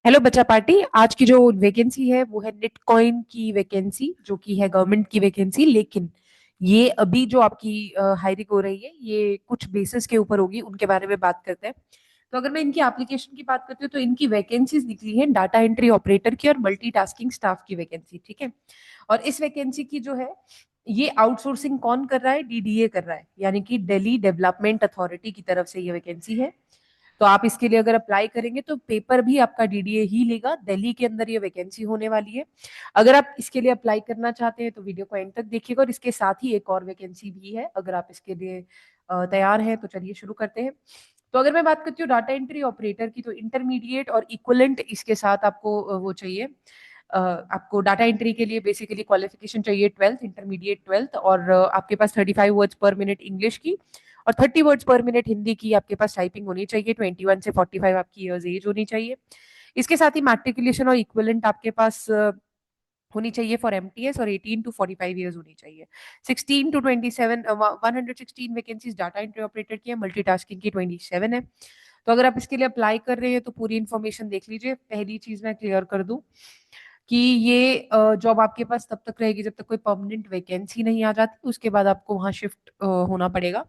Hello बच्चा party. आज की जो वैकेंसी है वो है निटकॉइन की वैकेंसी, जो कि है गवर्नमेंट की वैकेंसी। लेकिन ये अभी जो आपकी हायरिंग हो रही है ये कुछ बेसिस के ऊपर होगी, उनके बारे में बात करते हैं। तो अगर मैं इनकी एप्लीकेशन की बात करती हूँ तो इनकी वैकेंसीज निकली है डाटा एंट्री ऑपरेटर की और मल्टीटास्किंग स्टाफ की वैकेंसी, ठीक है। और इस वैकेंसी की जो है ये आउटसोर्सिंग कौन कर रहा है? डीडीए कर रहा है, यानी कि दिल्ली डेवलपमेंट अथॉरिटी की तरफ से ये वैकेंसी है। तो आप इसके लिए अगर अप्लाई करेंगे तो पेपर भी आपका डीडीए ही लेगा। दिल्ली के अंदर ये वैकेंसी होने वाली है। अगर आप इसके लिए अप्लाई करना चाहते हैं तो वीडियो को एंड तक देखिएगा। और इसके साथ ही एक और वैकेंसी भी है, अगर आप इसके लिए तैयार हैं तो चलिए शुरू करते हैं। तो अगर मैं बात करती हूँ डाटा एंट्री ऑपरेटर की, तो इंटरमीडिएट और इक्वलेंट इसके साथ आपको वो चाहिए। आपको डाटा एंट्री के लिए बेसिकली क्वालिफिकेशन चाहिए 12th, इंटरमीडिएट 12th, और आपके पास 35 वर्ड्स पर मिनट इंग्लिश की और 30 वर्ड्स पर मिनट हिंदी की आपके पास टाइपिंग होनी चाहिए। 21 से 45 आपकी ईयर्स एज होनी चाहिए। इसके साथ ही मैट्रिकुलेशन और इक्विवेलेंट आपके पास होनी चाहिए फॉर एमटीएस, और 18 टू 45 ईयर्स होनी चाहिए। 16 to 27 116 vacancies data entry operator की है, मल्टीटास्किंग की 27 है। तो अगर आप इसके लिए अप्लाई कर रहे हैं तो पूरी इन्फॉर्मेशन देख लीजिए। पहली चीज मैं क्लियर कर दूं कि ये जॉब आपके पास तब तक रहेगी जब तक कोई परमानेंट वैकेंसी नहीं आ जाती, उसके बाद आपको वहां शिफ्ट होना पड़ेगा।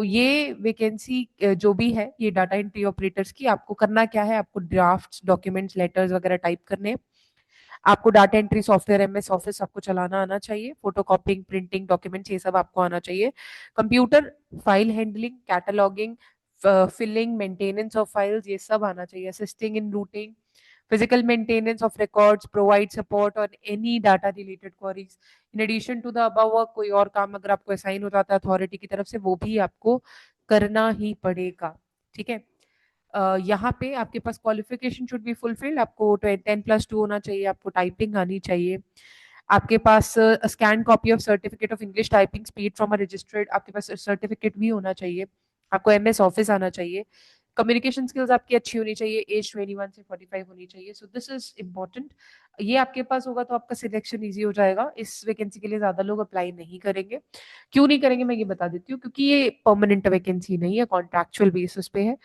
ये वैकेंसी जो भी है ये डाटा एंट्री ऑपरेटर्स की, आपको करना क्या है? आपको ड्राफ्ट्स, डॉक्यूमेंट्स, लेटर्स वगैरह टाइप करने हैं। आपको data entry software MS office आपको चलाना आना चाहिए। फोटो कॉपिंग, प्रिंटिंग, डॉक्यूमेंट्स, ये सब आपको आना चाहिए। Computer, file handling, cataloguing, filling, maintenance of files, ये सब आना चाहिए। Assisting in routing, physical maintenance of records, provide support on any data related queries. In addition to the above work, कोई और काम अगर आपको असाइन हो जाता है अथॉरिटी की तरफ से, वो भी आपको करना ही पड़ेगा, ठीक है। यहाँ पे आपके पास क्वालिफिकेशन शुड बी फुलफिल्ड। आपको 10+2 होना चाहिए, आपको टाइपिंग आनी चाहिए, आपके पास scan copy of certificate of English typing speed from a registered, आपके पास सर्टिफिकेट भी होना चाहिए, आपको एमएस ऑफिस आना चाहिए, कम्युनिकेशन स्किल्स आपकी अच्छी होनी चाहिए, एज 21 से 45 होनी चाहिए। So this is important. ये आपके पास होगा तो आपका सिलेक्शन इजी हो जाएगा। इस वैकेंसी के लिए ज्यादा लोग अप्लाई नहीं करेंगे। क्यों नहीं करेंगे मैं ये बता देती हूँ, क्योंकि ये परमानेंट वैकेंसी नहीं है, कॉन्ट्रैक्चुअल बेसिस पे है।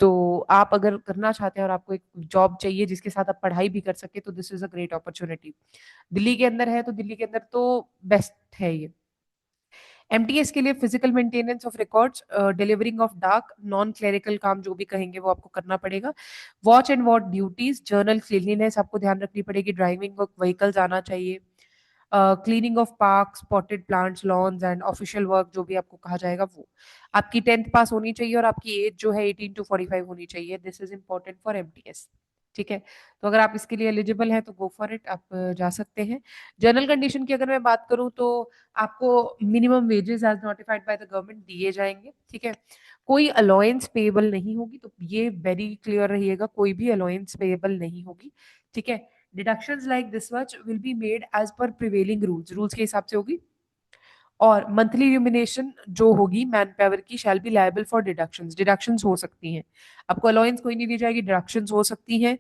तो आप अगर करना चाहते हैं और आपको एक जॉब चाहिए जिसके साथ आप पढ़ाई भी कर सके, तो this is a great opportunity. Delhi के अंदर है तो दिल्ली के अंदर तो बेस्ट है ये। एमटीएस के लिए physical maintenance of records, delivering of डाक, नॉन क्लेरिकल काम जो भी कहेंगे वो आपको करना पड़ेगा। Watch and what duties, journal cleanliness आपको ध्यान रखनी पड़ेगी, ड्राइविंग व्हीकल्स आना चाहिए, cleaning of park, spotted plants, loans and official work जो भी आपको कहा जाएगा वो। आपकी 10th पास होनी चाहिए और आपकी एज जो है 18 to 45 होनी चाहिए। This is important for MTS, ठीक है। तो अगर आप इसके लिए एलिजिबल हैं तो गो फॉर इट, आप जा सकते हैं। जनरल कंडीशन की अगर मैं बात करूं तो आपको minimum wages as notified by the government दिए जाएंगे, ठीक है। कोई अलाउंस पेएबल नहीं होगी, तो ये वेरी क्लियर रहिएगा, कोई भी अलाउंस पेएबल नहीं होगी, ठीक है। Deductions like this much will be made as per prevailing rules, rules के हिसाब से होगी। और मंथली रिम्यूनरेशन जो होगी मैन पावर की shall be liable for deductions, deductions हो सकती हैं। आपको अलाउंस कोई नहीं दी जाएगी, डिडक्शंस हो सकती हैं।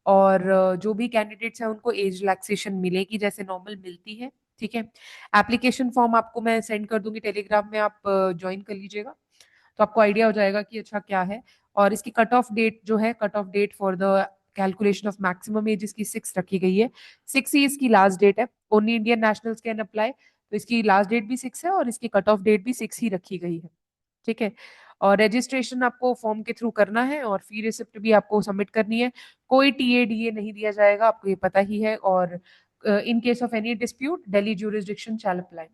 और जो भी कैंडिडेट्स हैं उनको एज रिलैक्सेशन मिलेगी जैसे नॉर्मल मिलती है, ठीक है। एप्लीकेशन फॉर्म आपको मैं सेंड कर दूंगी टेलीग्राम में, आप ज्वाइन कर लीजिएगा तो आपको आइडिया हो जाएगा कि अच्छा क्या है। और इसकी कट ऑफ डेट जो है, cut off date for the calculation of maximum age इसकी 6 रखी गई है। 6 ही इसकी लास्ट डेट है। Only Indian nationals can apply, तो इसकी लास्ट डेट भी 6 है और इसकी कट ऑफ डेट भी 6 ही रखी गई है, ठीक है। और रजिस्ट्रेशन आपको फॉर्म के थ्रू करना है और फी रिसिप्ट भी आपको सबमिट करनी है। कोई टीएडीए नहीं दिया जाएगा, आपको ये पता ही है। और in case of any dispute Delhi jurisdiction shall apply,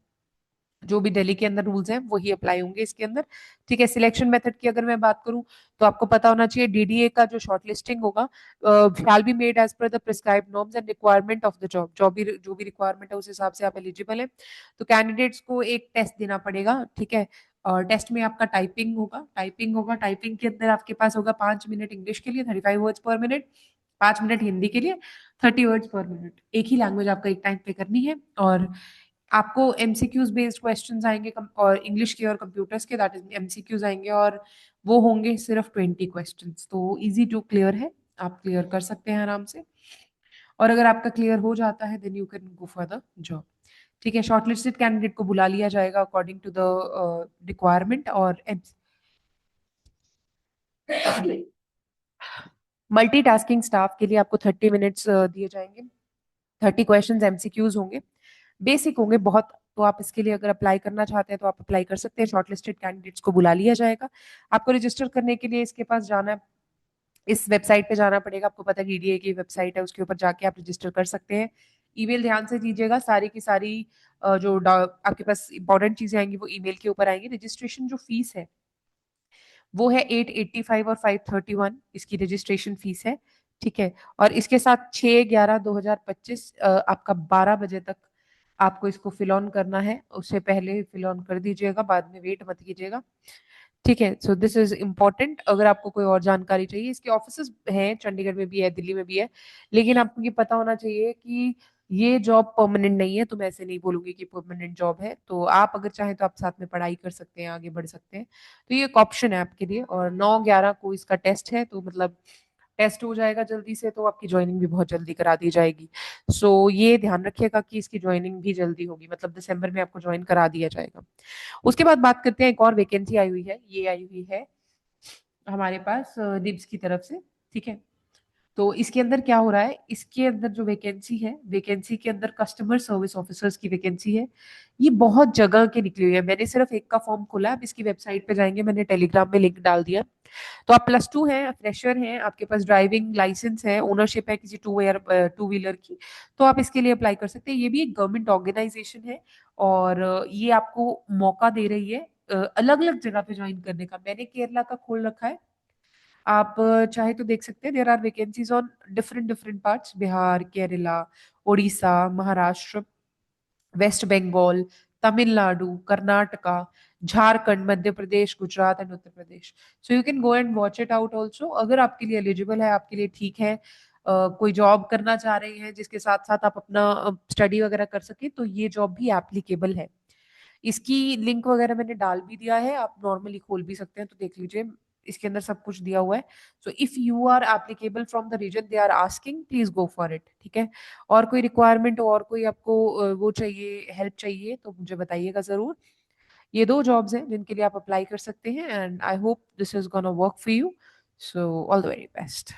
जो भी दिल्ली के अंदर रूल्स हैं वही अप्लाई होंगे इसके अंदर, ठीक है। सिलेक्शन मेथड की अगर मैं बात करूं तो आपको पता होना चाहिए डीडीए का जो शॉर्टलिस्टिंग होगा shall be made as per the prescribe norms and requirement of the job, जो भी रिक्वायरमेंट है उस हिसाब से आप एलिजिबल है। तो कैंडिडेट्स को एक टेस्ट देना पड़ेगा, ठीक है। और टेस्ट में आपका टाइपिंग के अंदर आपके पास होगा 5 मिनट इंग्लिश के लिए 35 वर्ड्स पर मिनट, 5 मिनट हिंदी के लिए 30 वर्ड्स पर मिनट। एक ही लैंग्वेज आपका एक टाइम पे करनी है। और आपको एमसीक्यूज बेस्ड क्वेश्चंस आएंगे और इंग्लिश के और कंप्यूटर्स के, दैट इज एमसीक्यूज आएंगे, और वो होंगे सिर्फ 20 क्वेश्चंस। तो इजी टू क्लियर है, आप क्लियर कर सकते हैं आराम से। और अगर आपका क्लियर हो जाता है then you can go for the job, ठीक है। शॉर्टलिस्टेड कैंडिडेट को बुला लिया जाएगा अकॉर्डिंग टू द रिक्वायरमेंट। और मल्टीटास्किंग स्टाफ के लिए आपको 30 मिनट्स दिए जाएंगे। 30 क्वेश्चंस एमसीक्यूज होंगे, बेसिक होंगे बहुत। तो आप इसके लिए अगर अप्लाई करना चाहते हैं तो आप अप्लाई कर सकते हैं। शॉर्टलिस्टेड कैंडिडेट्स को बुला लिया जाएगा। आपको रजिस्टर करने के लिए इसके पास जाना, इस वेबसाइट पे जाना पड़ेगा। आपको पता है डीडीए की वेबसाइट है, उसके ऊपर जाके आप रजिस्टर कर सकते हैं। ईमेल ध्यान से दीजिएगा, सारी की सारी आपके पास इंपॉर्टेंट चीजें आएंगी वो ईमेल के ऊपर आएंगी। रजिस्ट्रेशन जो फीस है वो है 885 और 531, इसकी रजिस्ट्रेशन फीस है। ठीक है। और इसके साथ 6/11/2025 आपका 12 बजे तक आपको इसको फिल ऑन करना है। उससे पहले फिल ऑन कर दीजिएगा, बाद में वेट मत कीजिएगा। ठीक है। So this is important. अगर आपको कोई और जानकारी चाहिए, इसके ऑफिसेज हैं, चंडीगढ़ में भी है, दिल्ली में भी है, लेकिन आपको ये पता होना चाहिए कि ये जॉब परमानेंट नहीं है। तो मैं ऐसे नहीं बोलूंगी कि परमानेंट जॉब है। तो आप अगर चाहें तो आप साथ में पढ़ाई कर सकते हैं, आगे बढ़ सकते हैं। तो ये एक ऑप्शन है आपके लिए। और 9/11 को इसका टेस्ट है, तो मतलब टेस्ट हो जाएगा जल्दी से तो आपकी ज्वाइनिंग भी बहुत जल्दी करा दी जाएगी। सो ये ध्यान रखिएगा कि इसकी ज्वाइनिंग भी जल्दी होगी, मतलब दिसंबर में आपको ज्वाइन करा दिया जाएगा। उसके बाद बात करते हैं, एक और वैकेंसी आई हुई है, ये आई हुई है हमारे पास निब्स की तरफ से। ठीक है। तो इसके अंदर क्या हो रहा है, इसके अंदर जो वैकेंसी है, वैकेंसी के अंदर कस्टमर सर्विस ऑफिसर्स की वैकेंसी है। ये बहुत जगह के निकली हुई है, मैंने सिर्फ एक का फॉर्म खोला है। आप इसकी वेबसाइट पे जाएंगे, मैंने टेलीग्राम में लिंक डाल दिया। तो आप +2 हैं, फ्रेशर हैं, आपके पास ड्राइविंग लाइसेंस है, ओनरशिप है किसी टू व्हीलर की, तो आप इसके लिए अप्लाई कर सकते हैं। ये भी एक गवर्नमेंट ऑर्गेनाइजेशन है और ये आपको मौका दे रही है अलग अलग जगह पे ज्वाइन करने का। मैंने केरला का खोल रखा है, आप चाहे तो देख सकते हैं। There are vacancies on different different parts, Bihar, Kerala, Orissa, Maharashtra, West Bengal, Tamil Nadu, Karnataka, Jharkhand, Madhya Pradesh, Gujarat and Uttar Pradesh. So you can go and watch it out also. अगर आपके लिए एलिजिबल है, आपके लिए ठीक है, कोई जॉब करना चाह रहे हैं जिसके साथ साथ आप अपना स्टडी वगैरह कर सके, तो ये जॉब भी एप्लीकेबल है। इसकी लिंक वगैरह मैंने डाल भी दिया है, आप नॉर्मली खोल भी सकते हैं तो देख लीजिए। इसके अंदर सब कुछ दिया हुआ है। So if you are applicable from the region they are asking, please go for it. ठीक है। और कोई रिक्वायरमेंट हो और कोई आपको वो चाहिए, हेल्प चाहिए, तो मुझे बताइएगा जरूर। ये दो जॉब्स हैं जिनके लिए आप अप्लाई कर सकते हैं, and I hope this is gonna work for you. So all the very best.